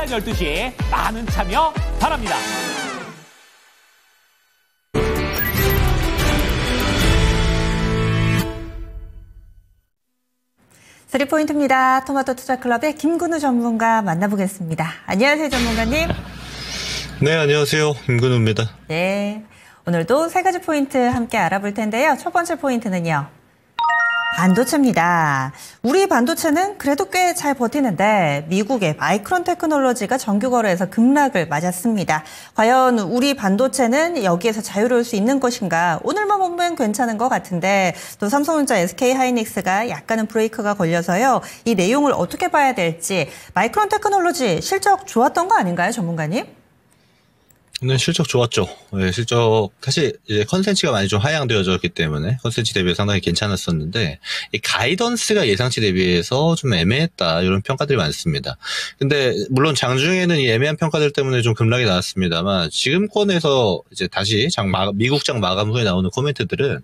오전 12시 많은 참여 바랍니다. 스리포인트입니다. 토마토 투자클럽의 김근우 전문가 만나보겠습니다. 안녕하세요, 전문가님. 네, 안녕하세요. 김근우입니다. 네, 오늘도 세 가지 포인트 함께 알아볼 텐데요. 첫 번째 포인트는요. 반도체입니다. 우리 반도체는 그래도 꽤 잘 버티는데 미국의 마이크론 테크놀로지가 정규 거래에서 급락을 맞았습니다. 과연 우리 반도체는 여기에서 자유로울 수 있는 것인가? 오늘만 보면 괜찮은 것 같은데 또 삼성전자, SK하이닉스가 약간은 브레이크가 걸려서요. 이 내용을 어떻게 봐야 될지 마이크론 테크놀로지 실적 좋았던 거 아닌가요, 전문가님? 네, 실적 좋았죠. 네, 실적, 사실 이제 컨센치가 많이 좀 하향되어졌기 때문에 컨센치 대비 상당히 괜찮았었는데, 이 가이던스가 예상치 대비해서 좀 애매했다, 이런 평가들이 많습니다. 근데, 물론 장중에는 이 애매한 평가들 때문에 좀 급락이 나왔습니다만, 지금권에서 이제 다시 미국장 마감 후에 나오는 코멘트들은,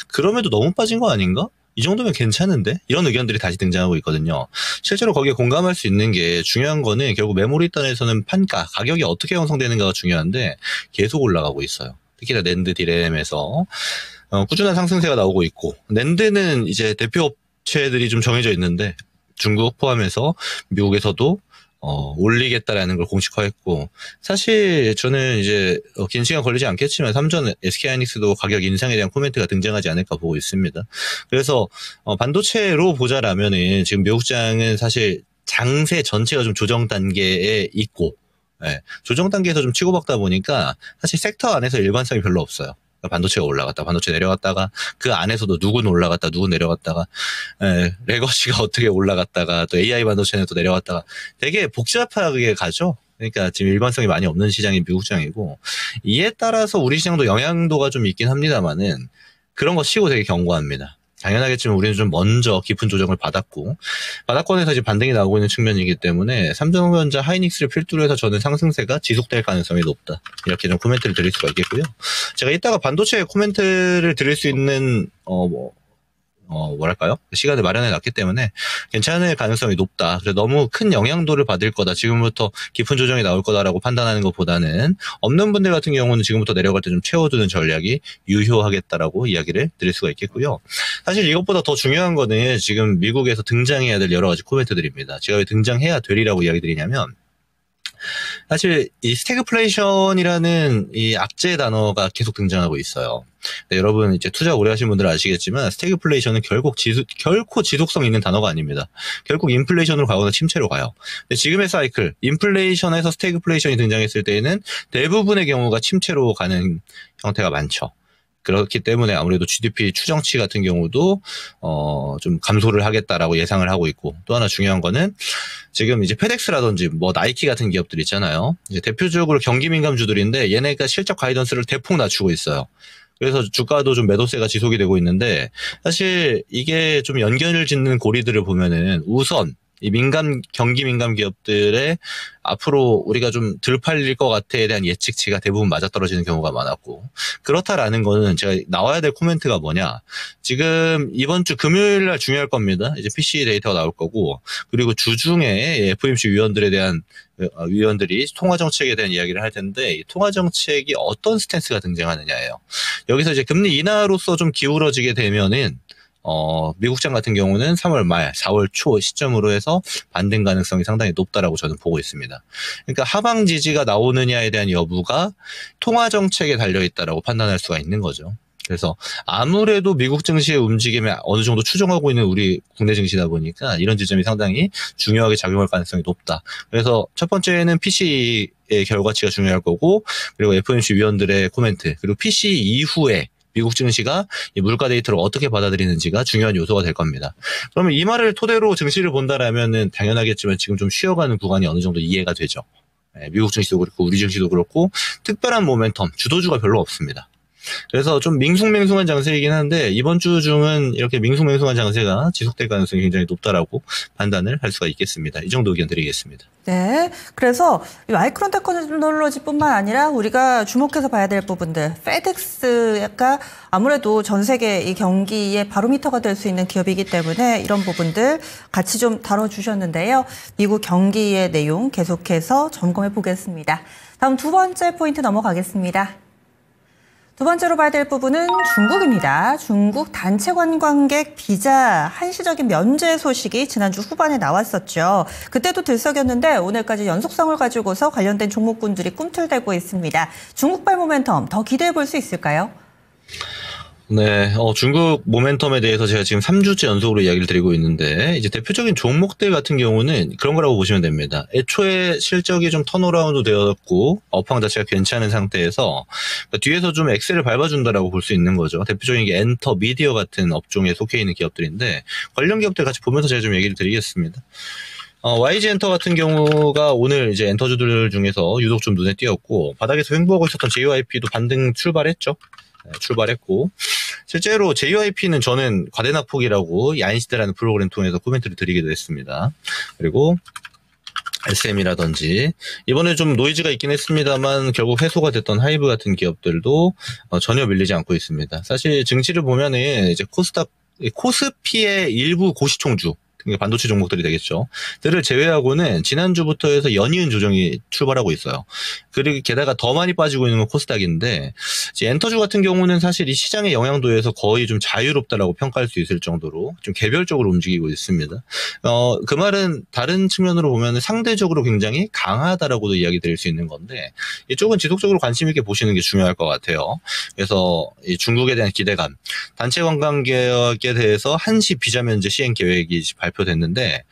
그럼에도 너무 빠진 거 아닌가? 이 정도면 괜찮은데? 이런 의견들이 다시 등장하고 있거든요. 실제로 거기에 공감할 수 있는 게 중요한 거는 결국 메모리 단에서는 판가, 가격이 어떻게 형성되는가가 중요한데 계속 올라가고 있어요. 특히나 낸드 디램에서 꾸준한 상승세가 나오고 있고, 낸드는 이제 대표 업체들이 좀 정해져 있는데 중국 포함해서 미국에서도 올리겠다라는 걸 공식화했고, 사실 저는 이제 긴 시간 걸리지 않겠지만 삼전 SK하이닉스도 가격 인상에 대한 코멘트가 등장하지 않을까 보고 있습니다. 그래서 반도체로 보자라면은 지금 미국장은 사실 장세 전체가 좀 조정 단계에 있고, 네, 조정 단계에서 좀 치고받다 보니까 사실 섹터 안에서 일관성이 별로 없어요. 반도체가 올라갔다, 반도체 내려갔다가 그 안에서도 누군 올라갔다, 누군 내려갔다가, 레거시가 어떻게 올라갔다가 또 AI 반도체는 또 내려갔다가 되게 복잡하게 가죠. 그러니까 지금 일관성이 많이 없는 시장이 미국장이고, 이에 따라서 우리 시장도 영향도가 좀 있긴 합니다만은 그런 거 치고 되게 견고합니다. 당연하겠지만 우리는 좀 먼저 깊은 조정을 받았고, 바닥권에서 이제 반등이 나오고 있는 측면이기 때문에 삼성전자, 하이닉스를 필두로 해서 저는 상승세가 지속될 가능성이 높다, 이렇게 좀 코멘트를 드릴 수가 있겠고요. 제가 이따가 반도체 코멘트를 드릴 수 있는 뭐랄까요? 시간을 마련해 놨기 때문에 괜찮을 가능성이 높다. 그래서 너무 큰 영향도를 받을 거다, 지금부터 깊은 조정이 나올 거다라고 판단하는 것보다는 없는 분들 같은 경우는 지금부터 내려갈 때 좀 채워두는 전략이 유효하겠다라고 이야기를 드릴 수가 있겠고요. 사실 이것보다 더 중요한 거는 지금 미국에서 등장해야 될 여러 가지 코멘트들입니다. 제가 왜 등장해야 되리라고 이야기 드리냐면, 사실 이 스태그플레이션이라는 이 악재 단어가 계속 등장하고 있어요. 네, 여러분 이제 투자 오래 하신 분들은 아시겠지만 스태그플레이션은 결코 지속성 있는 단어가 아닙니다. 결국 인플레이션으로 가거나 침체로 가요. 근데 지금의 사이클, 인플레이션에서 스태그플레이션이 등장했을 때에는 대부분의 경우가 침체로 가는 형태가 많죠. 그렇기 때문에 아무래도 GDP 추정치 같은 경우도 좀 감소를 하겠다라고 예상을 하고 있고, 또 하나 중요한 거는 지금 이제 페덱스라든지 뭐 나이키 같은 기업들 있잖아요. 이제 대표적으로 경기 민감주들인데 얘네가 실적 가이던스를 대폭 낮추고 있어요. 그래서 주가도 좀 매도세가 지속이 되고 있는데, 사실 이게 좀 연결을 짓는 고리들을 보면은 우선 이 경기 민감 기업들의 앞으로 우리가 좀 덜 팔릴 것 같아에 대한 예측치가 대부분 맞아떨어지는 경우가 많았고, 그렇다라는 거는 제가 나와야 될 코멘트가 뭐냐, 지금 이번 주 금요일 날 중요할 겁니다. 이제 PC 데이터가 나올 거고, 그리고 주중에 FOMC 위원들이 통화 정책에 대한 이야기를 할 텐데, 이 통화 정책이 어떤 스탠스가 등장하느냐예요. 여기서 이제 금리 인하로서 좀 기울어지게 되면은 미국장 같은 경우는 3월 말, 4월 초 시점으로 해서 반등 가능성이 상당히 높다라고 저는 보고 있습니다. 그러니까 하방 지지가 나오느냐에 대한 여부가 통화 정책에 달려있다라고 판단할 수가 있는 거죠. 그래서 아무래도 미국 증시의 움직임에 어느 정도 추종하고 있는 우리 국내 증시다 보니까 이런 지점이 상당히 중요하게 작용할 가능성이 높다. 그래서 첫 번째는 PC의 결과치가 중요할 거고, 그리고 FOMC 위원들의 코멘트, 그리고 PC 이후에 미국 증시가 이 물가 데이터를 어떻게 받아들이는지가 중요한 요소가 될 겁니다. 그러면 이 말을 토대로 증시를 본다라면은 당연하겠지만 지금 좀 쉬어가는 구간이 어느 정도 이해가 되죠. 미국 증시도 그렇고 우리 증시도 그렇고 특별한 모멘텀, 주도주가 별로 없습니다. 그래서 좀 밍숭맹숭한 장세이긴 한데 이번 주 중은 이렇게 밍숭맹숭한 장세가 지속될 가능성이 굉장히 높다라고 판단을 할 수가 있겠습니다. 이 정도 의견 드리겠습니다. 네. 그래서 이 마이크론 테크놀로지뿐만 아니라 우리가 주목해서 봐야 될 부분들, 페덱스가 아무래도 전 세계 이 경기의 바로미터가 될 수 있는 기업이기 때문에 이런 부분들 같이 좀 다뤄주셨는데요. 미국 경기의 내용 계속해서 점검해 보겠습니다. 다음 두 번째 포인트 넘어가겠습니다. 두 번째로 봐야 될 부분은 중국입니다. 중국 단체 관광객 비자 한시적인 면제 소식이 지난주 후반에 나왔었죠. 그때도 들썩였는데 오늘까지 연속성을 가지고서 관련된 종목군들이 꿈틀대고 있습니다. 중국발 모멘텀 더 기대해 볼 수 있을까요? 네, 중국 모멘텀에 대해서 제가 지금 3주째 연속으로 이야기를 드리고 있는데, 이제 대표적인 종목들 같은 경우는 그런 거라고 보시면 됩니다. 애초에 실적이 좀 턴어라운드 되었고, 업황 자체가 괜찮은 상태에서, 그러니까 뒤에서 좀 엑셀을 밟아준다라고 볼 수 있는 거죠. 대표적인 게 엔터, 미디어 같은 업종에 속해 있는 기업들인데, 관련 기업들 같이 보면서 제가 좀 얘기를 드리겠습니다. YG 엔터 같은 경우가 오늘 이제 엔터주들 중에서 유독 좀 눈에 띄었고, 바닥에서 횡보하고 있었던 JYP도 반등 출발했죠. 네, 출발했고 실제로 JYP는 저는 과대낙폭이라고 야인시대라는 프로그램 통해서 코멘트를 드리기도 했습니다. 그리고 SM이라든지 이번에 좀 노이즈가 있긴 했습니다만 결국 회수가 됐던 하이브 같은 기업들도 전혀 밀리지 않고 있습니다. 사실 증시를 보면은 이제 코스피의 일부 고시총주 반도체 종목들이 되겠죠. 들을 제외하고는 지난주부터 해서 연이은 조정이 출발하고 있어요. 그리고 게다가 더 많이 빠지고 있는 건 코스닥인데 엔터주 같은 경우는 사실 이 시장의 영향도에서 거의 좀 자유롭다라고 평가할 수 있을 정도로 좀 개별적으로 움직이고 있습니다. 그 말은 다른 측면으로 보면 상대적으로 굉장히 강하다라고도 이야기 드릴 수 있는 건데 이쪽은 지속적으로 관심 있게 보시는 게 중요할 것 같아요. 그래서 이 중국에 대한 기대감, 단체 관광객에 대해서 한시 비자 면제 시행 계획이 발표됐는데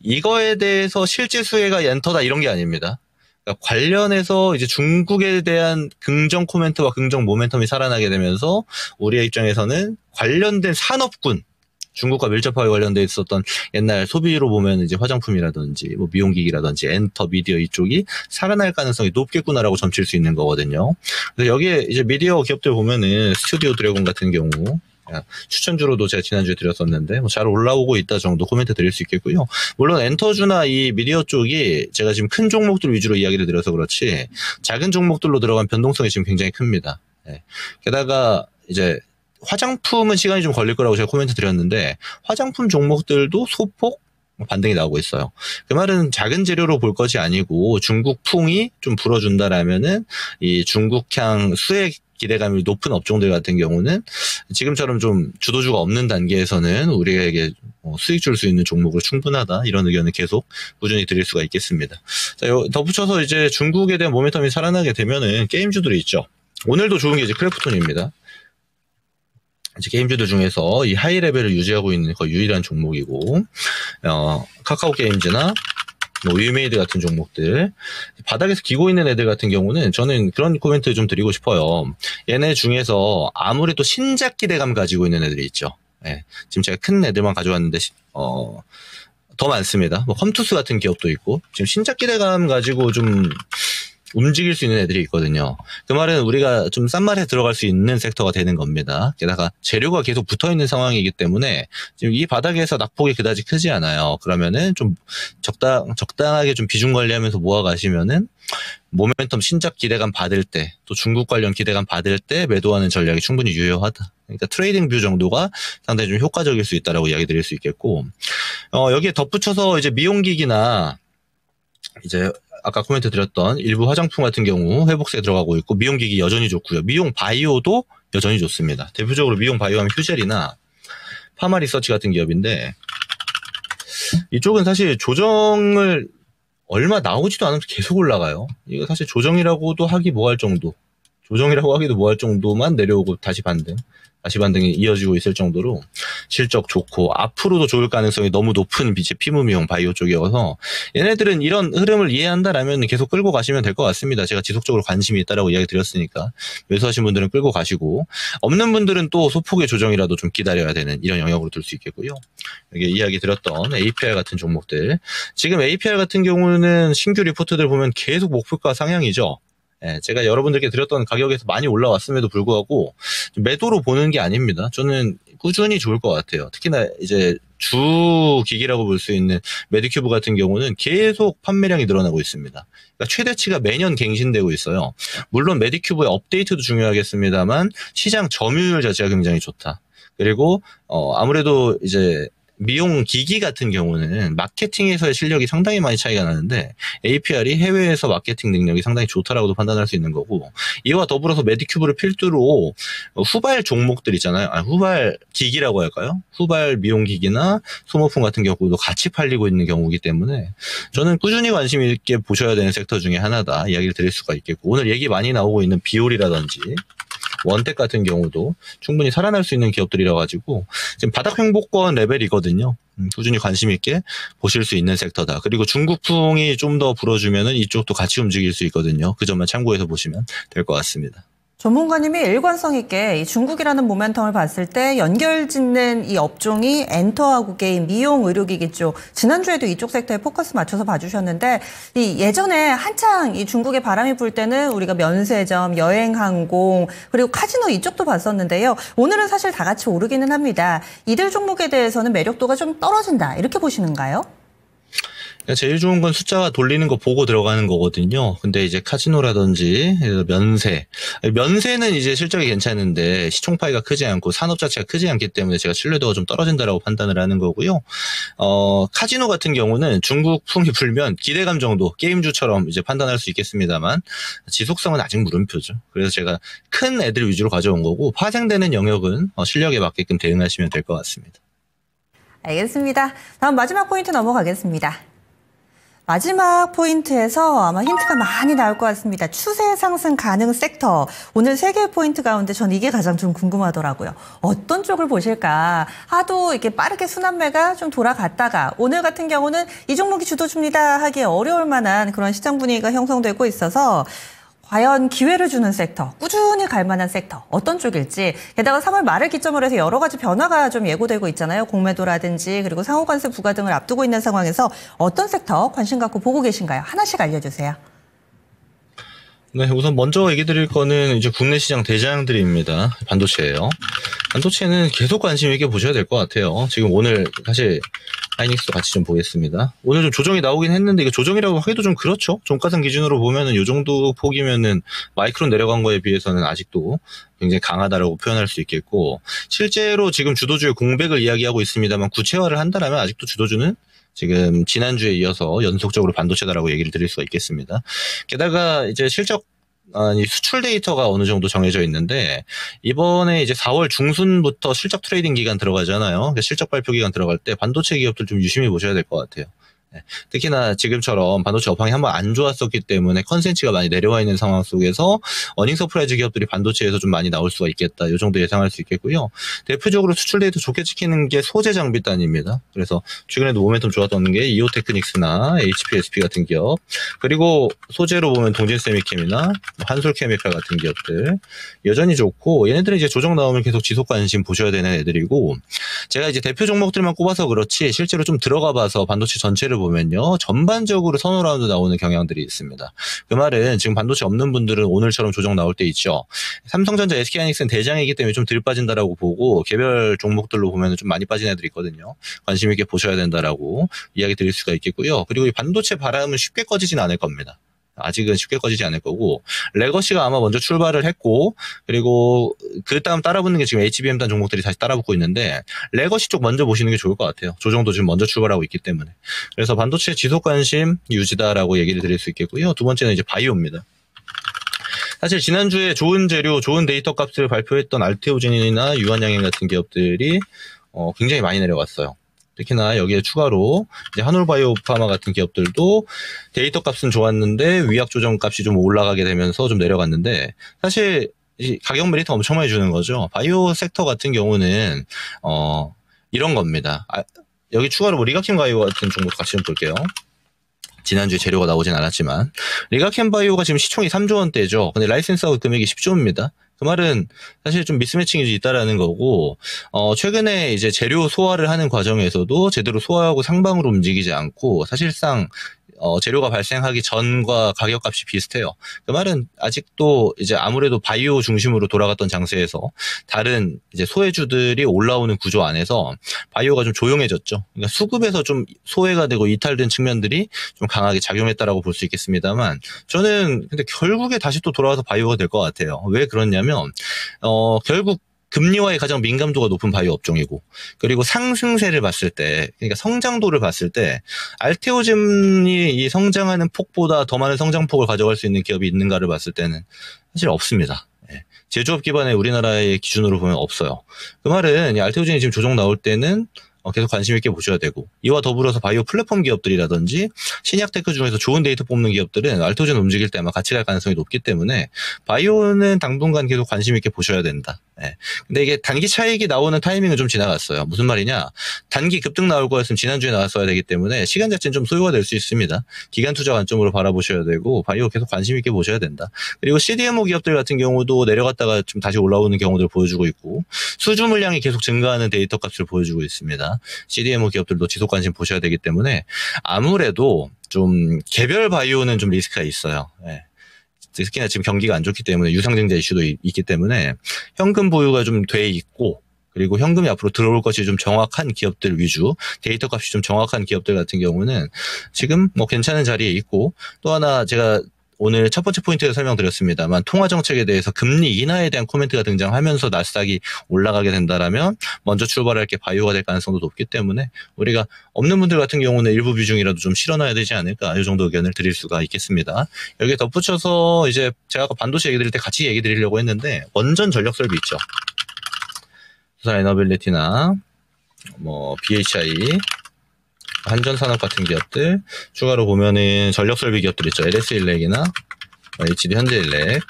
이거에 대해서 실제 수혜가 엔터다 이런 게 아닙니다. 그러니까 관련해서 이제 중국에 대한 긍정 코멘트와 긍정 모멘텀이 살아나게 되면서 우리의 입장에서는 관련된 산업군 중국과 밀접하게 관련돼 있었던 옛날 소비로 보면 이제 화장품이라든지 뭐 미용기기라든지 엔터 미디어 이쪽이 살아날 가능성이 높겠구나라고 점칠 수 있는 거거든요. 그래서 여기에 이제 미디어 기업들 보면은 스튜디오 드래곤 같은 경우 추천주로도 제가 지난주에 드렸었는데 뭐 잘 올라오고 있다 정도 코멘트 드릴 수 있겠고요. 물론 엔터주나 이 미디어 쪽이 제가 지금 큰 종목들 위주로 이야기를 드려서 그렇지 작은 종목들로 들어간 변동성이 지금 굉장히 큽니다. 네. 게다가 이제 화장품은 시간이 좀 걸릴 거라고 제가 코멘트 드렸는데 화장품 종목들도 소폭 반등이 나오고 있어요. 그 말은 작은 재료로 볼 것이 아니고 중국풍이 좀 불어준다라면은 이 중국향 수액 기대감이 높은 업종들 같은 경우는 지금처럼 좀 주도주가 없는 단계에서는 우리에게 수익 줄 수 있는 종목으로 충분하다 이런 의견을 계속 꾸준히 드릴 수가 있겠습니다. 자, 덧붙여서 이제 중국에 대한 모멘텀이 살아나게 되면은 게임주들이 있죠. 오늘도 좋은 게 이제 크래프톤입니다. 이제 게임주들 중에서 이 하이 레벨을 유지하고 있는 거의 유일한 종목이고, 카카오 게임즈나 뭐 위메이드 같은 종목들 바닥에서 기고 있는 애들 같은 경우는 저는 그런 코멘트 좀 드리고 싶어요. 얘네 중에서 아무래도 신작 기대감 가지고 있는 애들이 있죠. 네, 지금 제가 큰 애들만 가져왔는데 더 많습니다. 뭐 컴투스 같은 기업도 있고 지금 신작 기대감 가지고 좀 움직일 수 있는 애들이 있거든요. 그 말은 우리가 좀 싼 말에 들어갈 수 있는 섹터가 되는 겁니다. 게다가 재료가 계속 붙어있는 상황이기 때문에 지금 이 바닥에서 낙폭이 그다지 크지 않아요. 그러면은 좀 적당하게 좀 비중 관리하면서 모아가시면은 모멘텀 신작 기대감 받을 때 또 중국 관련 기대감 받을 때 매도하는 전략이 충분히 유효하다. 그러니까 트레이딩 뷰 정도가 상당히 좀 효과적일 수 있다라고 이야기 드릴 수 있겠고, 여기에 덧붙여서 이제 미용기기나 이제 아까 코멘트 드렸던 일부 화장품 같은 경우 회복세에 들어가고 있고 미용기기 여전히 좋고요. 미용 바이오도 여전히 좋습니다. 대표적으로 미용 바이오 하면 휴젤이나 파마리서치 같은 기업인데 이쪽은 사실 조정을 얼마 나오지도 않으면서 계속 올라가요. 이거 사실 조정이라고도 하기 뭐할 정도. 조정이라고 하기도 뭐할 정도만 내려오고 다시 반등이 이어지고 있을 정도로 실적 좋고 앞으로도 좋을 가능성이 너무 높은 피부미용 바이오 쪽이어서 얘네들은 이런 흐름을 이해한다라면 계속 끌고 가시면 될 것 같습니다. 제가 지속적으로 관심이 있다라고 이야기 드렸으니까 매수하신 분들은 끌고 가시고 없는 분들은 또 소폭의 조정이라도 좀 기다려야 되는 이런 영역으로 둘 수 있겠고요. 여기 이야기 드렸던 APR 같은 종목들 지금 APR 같은 경우는 신규 리포트들 보면 계속 목표가 상향이죠. 예, 제가 여러분들께 드렸던 가격에서 많이 올라왔음에도 불구하고 매도로 보는 게 아닙니다. 저는 꾸준히 좋을 것 같아요. 특히나 이제 주 기기라고 볼 수 있는 메디큐브 같은 경우는 계속 판매량이 늘어나고 있습니다. 그러니까 최대치가 매년 갱신되고 있어요. 물론 메디큐브의 업데이트도 중요하겠습니다만 시장 점유율 자체가 굉장히 좋다. 그리고 아무래도 이제 미용 기기 같은 경우는 마케팅에서의 실력이 상당히 많이 차이가 나는데 APR이 해외에서 마케팅 능력이 상당히 좋다라고도 판단할 수 있는 거고, 이와 더불어서 메디큐브를 필두로 후발 종목들 있잖아요. 후발 기기라고 할까요? 후발 미용 기기나 소모품 같은 경우도 같이 팔리고 있는 경우이기 때문에 저는 꾸준히 관심 있게 보셔야 되는 섹터 중에 하나다 이야기를 드릴 수가 있겠고, 오늘 얘기 많이 나오고 있는 비올이라든지 원택 같은 경우도 충분히 살아날 수 있는 기업들이라 가지고 지금 바닥 횡보권 레벨이거든요. 꾸준히 관심 있게 보실 수 있는 섹터다. 그리고 중국풍이 좀 더 불어주면은 이쪽도 같이 움직일 수 있거든요. 그 점만 참고해서 보시면 될 것 같습니다. 전문가님이 일관성 있게 이 중국이라는 모멘텀을 봤을 때 연결짓는 이 업종이 엔터하고 게임, 미용, 의료기기 쪽, 지난주에도 이쪽 섹터에 포커스 맞춰서 봐주셨는데, 이 예전에 한창 이 중국에 바람이 불 때는 우리가 면세점, 여행항공, 그리고 카지노 이쪽도 봤었는데요. 오늘은 사실 다 같이 오르기는 합니다. 이들 종목에 대해서는 매력도가 좀 떨어진다, 이렇게 보시는가요? 제일 좋은 건 숫자 돌리는 거 보고 들어가는 거거든요. 근데 이제 카지노라든지 면세는 이제 실적이 괜찮은데 시총파이가 크지 않고 산업 자체가 크지 않기 때문에 제가 신뢰도가 좀 떨어진다라고 판단을 하는 거고요. 카지노 같은 경우는 중국풍이 불면 기대감 정도 게임주처럼 이제 판단할 수 있겠습니다만 지속성은 아직 물음표죠. 그래서 제가 큰 애들 위주로 가져온 거고, 파생되는 영역은 실력에 맞게끔 대응하시면 될 것 같습니다. 알겠습니다. 다음 마지막 포인트 넘어가겠습니다. 마지막 포인트에서 아마 힌트가 많이 나올 것 같습니다. 추세 상승 가능 섹터. 오늘 3개의 포인트 가운데 전 이게 가장 좀 궁금하더라고요. 어떤 쪽을 보실까? 하도 이렇게 빠르게 순환매가 좀 돌아갔다가 오늘 같은 경우는 이 종목이 주도줍니다 하기 어려울 만한 그런 시장 분위기가 형성되고 있어서 과연 기회를 주는 섹터, 꾸준히 갈 만한 섹터, 어떤 쪽일지, 게다가 3월 말을 기점으로 해서 여러 가지 변화가 좀 예고되고 있잖아요. 공매도라든지 그리고 상호관세 부과 등을 앞두고 있는 상황에서 어떤 섹터 관심 갖고 보고 계신가요? 하나씩 알려주세요. 네, 우선 먼저 얘기 드릴 거는 이제 국내 시장 대장들입니다. 반도체예요. 반도체는 계속 관심 있게 보셔야 될 것 같아요. 지금 오늘 사실 하이닉스도 같이 좀 보겠습니다. 오늘 좀 조정이 나오긴 했는데 이거 조정이라고 하기도 좀 그렇죠. 종가상 기준으로 보면은 이 정도 폭이면은 마이크론 내려간 거에 비해서는 아직도 굉장히 강하다라고 표현할 수 있겠고, 실제로 지금 주도주의 공백을 이야기하고 있습니다만 구체화를 한다라면 아직도 주도주는 지금 지난주에 이어서 연속적으로 반도체다라고 얘기를 드릴 수가 있겠습니다. 게다가 이제 수출 데이터가 어느 정도 정해져 있는데, 이번에 이제 4월 중순부터 실적 트레이딩 기간 들어가잖아요. 그러니까 실적 발표 기간 들어갈 때 반도체 기업들 좀 유심히 보셔야 될 것 같아요. 특히나 지금처럼 반도체 업황이 한번 안 좋았었기 때문에 컨센치가 많이 내려와 있는 상황 속에서 어닝 서프라이즈 기업들이 반도체에서 좀 많이 나올 수가 있겠다. 이 정도 예상할 수 있겠고요. 대표적으로 수출 데이터 좋게 찍히는 게 소재 장비단입니다. 그래서 최근에도 모멘텀 좋았던 게 이오테크닉스나 HPSP 같은 기업, 그리고 소재로 보면 동진세미캠이나 한솔케미칼 같은 기업들 여전히 좋고, 얘네들은 이제 조정 나오면 계속 지속 관심 보셔야 되는 애들이고, 제가 이제 대표 종목들만 꼽아서 그렇지 실제로 좀 들어가 봐서 반도체 전체를 보면요, 전반적으로 선호 라운드 나오는 경향들이 있습니다. 그 말은 지금 반도체 없는 분들은 오늘처럼 조정 나올 때 있죠. 삼성전자, SK하이닉스는 대장이기 때문에 좀 덜 빠진다라고 보고, 개별 종목들로 보면 좀 많이 빠진 애들이 있거든요. 관심 있게 보셔야 된다라고 이야기 드릴 수가 있겠고요. 그리고 이 반도체 바람은 쉽게 꺼지진 않을 겁니다. 아직은 쉽게 꺼지지 않을 거고, 레거시가 아마 먼저 출발을 했고, 그리고 그 다음 따라붙는 게 지금 HBM단 종목들이 다시 따라붙고 있는데, 레거시 쪽 먼저 보시는 게 좋을 것 같아요. 조정도 지금 먼저 출발하고 있기 때문에. 그래서 반도체 지속 관심 유지다라고 얘기를 드릴 수 있겠고요. 두 번째는 이제 바이오입니다. 사실 지난주에 좋은 재료, 좋은 데이터 값을 발표했던 알테오젠이나 유한양행 같은 기업들이 굉장히 많이 내려갔어요. 특히나 여기에 추가로 이제 한올바이오파마 같은 기업들도 데이터 값은 좋았는데 위약 조정 값이 좀 올라가게 되면서 좀 내려갔는데, 사실 이 가격 메리트 엄청 많이 주는 거죠. 바이오 섹터 같은 경우는 이런 겁니다. 여기 추가로 뭐 리가켄 바이오 같은 종목 같이 좀 볼게요. 지난주에 재료가 나오진 않았지만 리가켄 바이오가 지금 시총이 3조 원대죠. 근데 라이센스아웃 금액이 10조입니다. 그 말은 사실 좀 미스매칭이 있다라는 거고, 최근에 이제 재료 소화를 하는 과정에서도 제대로 소화하고 상방으로 움직이지 않고 사실상 재료가 발생하기 전과 가격값이 비슷해요. 그 말은 아직도 이제 아무래도 바이오 중심으로 돌아갔던 장세에서 다른 이제 소외주들이 올라오는 구조 안에서 바이오가 좀 조용해졌죠. 그러니까 수급에서 좀 소외가 되고 이탈된 측면들이 좀 강하게 작용했다라고 볼 수 있겠습니다만, 저는 근데 결국에 다시 또 돌아와서 바이오가 될 것 같아요. 왜 그러냐면 결국 금리와의 가장 민감도가 높은 바이오 업종이고, 그리고 상승세를 봤을 때, 그러니까 성장도를 봤을 때 알테오즘이 이 성장하는 폭보다 더 많은 성장폭을 가져갈 수 있는 기업이 있는가를 봤을 때는 사실 없습니다. 제조업 기반의 우리나라의 기준으로 보면 없어요. 그 말은 이 알테오즘이 지금 조정 나올 때는 계속 관심 있게 보셔야 되고, 이와 더불어서 바이오 플랫폼 기업들이라든지 신약 테크 중에서 좋은 데이터 뽑는 기업들은 알테오전 움직일 때 아마 같이 갈 가능성이 높기 때문에 바이오는 당분간 계속 관심 있게 보셔야 된다. 근데 이게 단기 차익이 나오는 타이밍은 좀 지나갔어요. 무슨 말이냐? 단기 급등 나올 거였으면 지난주에 나왔어야 되기 때문에 시간 자체는 좀 소요가 될 수 있습니다. 기간 투자 관점으로 바라보셔야 되고, 바이오 계속 관심 있게 보셔야 된다. 그리고 CDMO 기업들 같은 경우도 내려갔다가 좀 다시 올라오는 경우들을 보여주고 있고, 수주 물량이 계속 증가하는 데이터 값을 보여주고 있습니다. CDMO 기업들도 지속 관심 보셔야 되기 때문에 아무래도 좀 개별 바이오는 좀 리스크가 있어요. 특히나 지금 경기가 안 좋기 때문에 유상증자 이슈도 있기 때문에 현금 보유가 좀 돼 있고, 그리고 현금이 앞으로 들어올 것이 좀 정확한 기업들 위주, 데이터 값이 좀 정확한 기업들 같은 경우는 지금 뭐 괜찮은 자리에 있고, 또 하나 제가 오늘 첫 번째 포인트에서 설명드렸습니다만, 통화 정책에 대해서 금리 인하에 대한 코멘트가 등장하면서 나스닥이 올라가게 된다라면 먼저 출발할 게 바이오가 될 가능성도 높기 때문에 우리가 없는 분들 같은 경우는 일부 비중이라도 좀 실어놔야 되지 않을까, 이 정도 의견을 드릴 수가 있겠습니다. 여기에 덧붙여서 이제 제가 아까 반도체 얘기 드릴 때 같이 얘기 드리려고 했는데, 원전 전력 설비 있죠. 수산 에너빌리티나 뭐 BHI, 한전산업 같은 기업들, 추가로 보면은 전력설비 기업들 있죠. LS일렉이나 HD 현대일렉,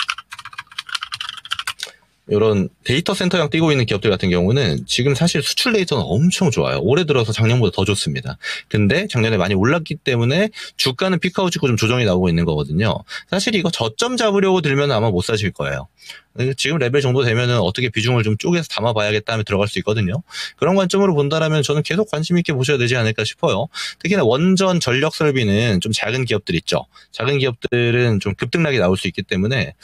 이런 데이터 센터형 뛰고 있는 기업들 같은 경우는 지금 사실 수출 데이터는 엄청 좋아요. 올해 들어서 작년보다 더 좋습니다. 근데 작년에 많이 올랐기 때문에 주가는 피크아웃 찍고 좀 조정이 나오고 있는 거거든요. 사실 이거 저점 잡으려고 들면 아마 못 사실 거예요. 지금 레벨 정도 되면은 어떻게 비중을 좀 쪼개서 담아봐야겠다 하면 들어갈 수 있거든요. 그런 관점으로 본다라면 저는 계속 관심 있게 보셔야 되지 않을까 싶어요. 특히나 원전 전력 설비는 좀 작은 기업들 있죠. 작은 기업들은 좀 급등락이 나올 수 있기 때문에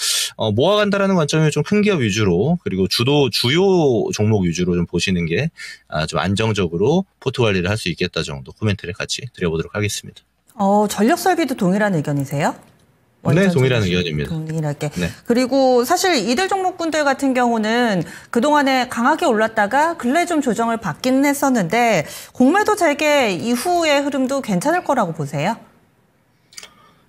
모아간다라는 관점이 좀 큰 기업 위주로, 그리고 주요 종목 위주로 좀 보시는 게 좀 안정적으로 포트 관리를 할 수 있겠다 정도 코멘트를 같이 드려보도록 하겠습니다. 전력 설비도 동일한 의견이세요? 네, 동일한 의견입니다. 동일하게. 네. 그리고 사실 이들 종목군들 같은 경우는 그동안에 강하게 올랐다가 근래 좀 조정을 받기는 했었는데, 공매도 재개 이후의 흐름도 괜찮을 거라고 보세요?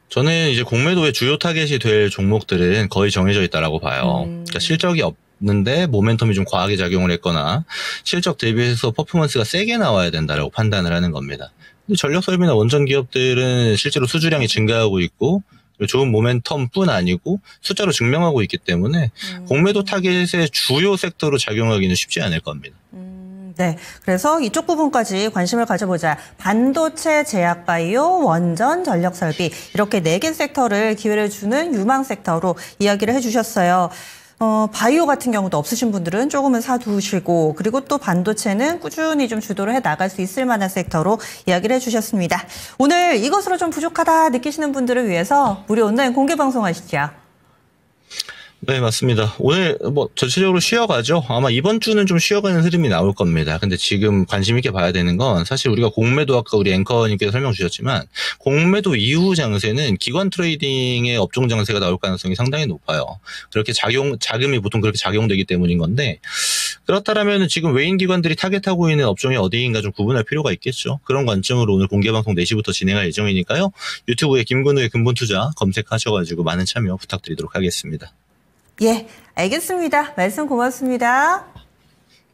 저는 이제 공매도의 주요 타겟이 될 종목들은 거의 정해져 있다라고 봐요. 그러니까 실적이 없는데 모멘텀이 좀 과하게 작용을 했거나 실적 대비해서 퍼포먼스가 세게 나와야 된다라고 판단을 하는 겁니다. 근데 전력 설비나 원전 기업들은 실제로 수주량이 증가하고 있고, 좋은 모멘텀뿐 아니고 숫자로 증명하고 있기 때문에 공매도 타겟의 주요 섹터로 작용하기는 쉽지 않을 겁니다. 네, 그래서 이쪽 부분까지 관심을 가져보자. 반도체, 제약바이오, 원전, 전력설비, 이렇게 4개 섹터를 기회를 주는 유망 섹터로 이야기를 해주셨어요. 바이오 같은 경우도 없으신 분들은 조금은 사두시고, 그리고 또 반도체는 꾸준히 좀 주도를 해 나갈 수 있을 만한 섹터로 이야기를 해주셨습니다. 오늘 이것으로 좀 부족하다 느끼시는 분들을 위해서 무료 온라인 공개 방송하시죠. 네, 맞습니다. 오늘 뭐 전체적으로 쉬어가죠. 아마 이번 주는 좀 쉬어가는 흐름이 나올 겁니다. 근데 지금 관심 있게 봐야 되는 건, 사실 우리가 공매도, 아까 우리 앵커님께서 설명 주셨지만 공매도 이후 장세는 기관 트레이딩의 업종 장세가 나올 가능성이 상당히 높아요. 그렇게 자금이 보통 그렇게 작용되기 때문인 건데, 그렇다면 지금 외인 기관들이 타겟하고 있는 업종이 어디인가 좀 구분할 필요가 있겠죠. 그런 관점으로 오늘 공개방송 4시부터 진행할 예정이니까요. 유튜브에 김근우의 근본투자 검색하셔가지고 많은 참여 부탁드리도록 하겠습니다. 예, 알겠습니다. 말씀 고맙습니다.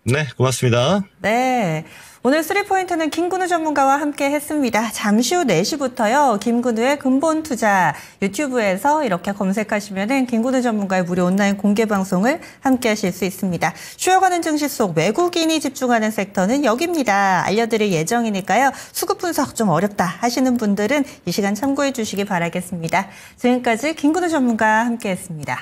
네, 고맙습니다. 네. 오늘 3포인트는 김근우 전문가와 함께 했습니다. 잠시 후 4시부터요. 김근우의 근본투자 유튜브에서 이렇게 검색하시면은 김근우 전문가의 무료 온라인 공개 방송을 함께 하실 수 있습니다. 쉬어가는 증시 속 외국인이 집중하는 섹터는 여기입니다. 알려드릴 예정이니까요. 수급 분석 좀 어렵다 하시는 분들은 이 시간 참고해 주시기 바라겠습니다. 지금까지 김근우 전문가와 함께 했습니다.